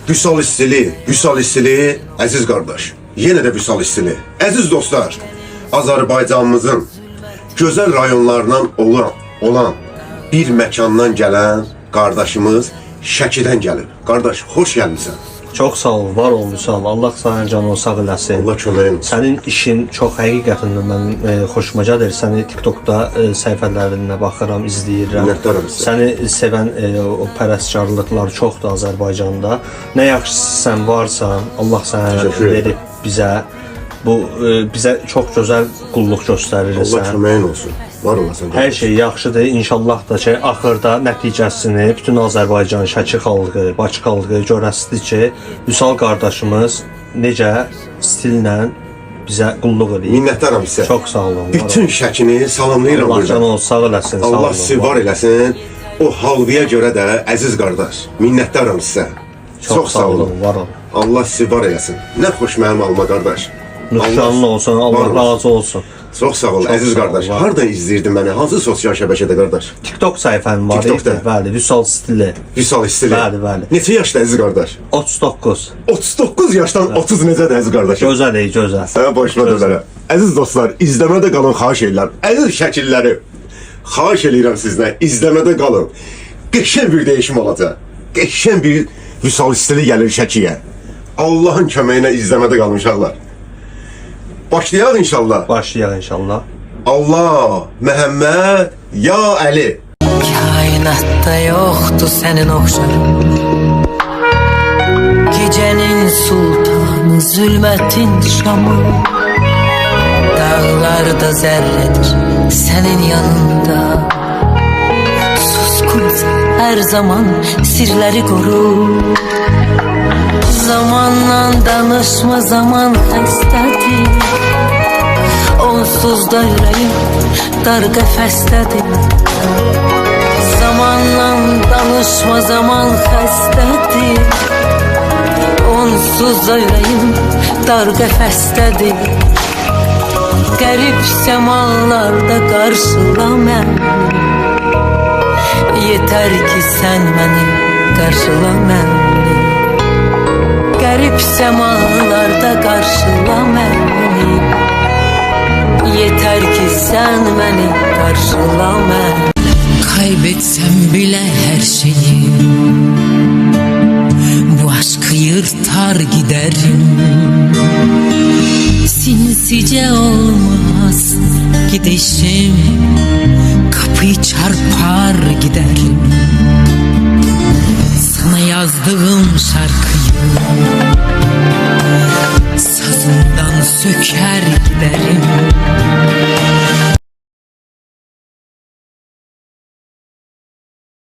Vüsal istili, əziz qardaş. Yenə də Vüsal istili. Əziz dostlar, Azərbaycanımızın gözəl rayonlarından olan bir məkandan gələn qardaşımız Şəkidən gəlir. Qardaş, xoş gəlmişsən. Çox sağ ol, var ol Vüsal. Allah sənin canını sağ eləsin. Allah köməyin olsun. Sənin işin çox həqiqətən mən xoşuma gəlir. Səni TikTokda səhifələrinə baxıram, izləyirəm. Minnətdaram sizə. Səni sevən o pərəstkarlıqlar çoxdur Azərbaycanda. Nə yaxşı sən varsan, Allah sənə verib bizə. Bu bizə çox gözəl qulluq göstərirsən. Allah köməyin olsun. Var olasın. Hər şey yaxşıdır. İnşallah da ki, axırda nəticəsini bütün Azərbaycan, Şəki xalqı, Bakı xalqı görəsidir ki, Vüsal qardaşımız necə stillə bizə qulluq edir. Minnətdaram sizə. Çox sağ olun. Bütün Şəkini salamlayıram burada. Allah canı sağ eləsin. Sağ Allah olun. sizi var eləsin. O halviyə görə də əziz qardaş. Minnətdaram sizə. Çox sağ olun. Var olun. Allah sizi var eləsin. Nə xoş mənim alma qardaş. Nuşanlı olsun. Allah razı olsun. Çox sağ ol, əziz qardaş. Harda izləyirdin məni? Hansı sosial şəbəkədə qardaş? TikTok səhifəm var. TikTokda. Bəli, Vüsal stili. Vüsal istili. Bəli. Neçə yaşda əziz qardaş? 39. 39 yaşdan 30 necədir əziz qardaşım? Gözəl, gözəl. Sənə başına dönərə. Əziz dostlar, izləmədə qalın, xahiş edirəm. Əziz şəkilləri, xahiş edirəm sizdən, izləmədə qalın. Qəşəng bir dəyişim olacaq. Qəşəng bir Vüsal istili gəlir Şəkiyə. Allahın köməyinə izləmədə qalın uşaqlar. Başlayaq inşallah. Başlayaq inşallah. Allah, Məhəmməd, ya Əli. Kainatta yoktu senin oxşarın. Gecenin sultanı, zulmetin şamı. Dağlarda zerredir senin yanında. Suskunsan her zaman sirleri koru. Zamanla danışma, zaman xəstədir. Onsuz da yüreğim dar qəfəsdədir. Zamanla danışma, zaman xəstədir. Onsuz da yüreğim dar qəfəsdədir. Qərib səmalarda qarşıla məni. Yeter ki sen məni qarşıla məni. Qərib səmalarda qarşıla məni. Yeter ki sen beni karşıla məni. Kaybetsem bile her şeyi, bu aşkı yırtar giderim. Sinsice olmaz gidişim, kapıyı çarpar giderim. Sana yazdığım şarkıyı sazından söker giderim.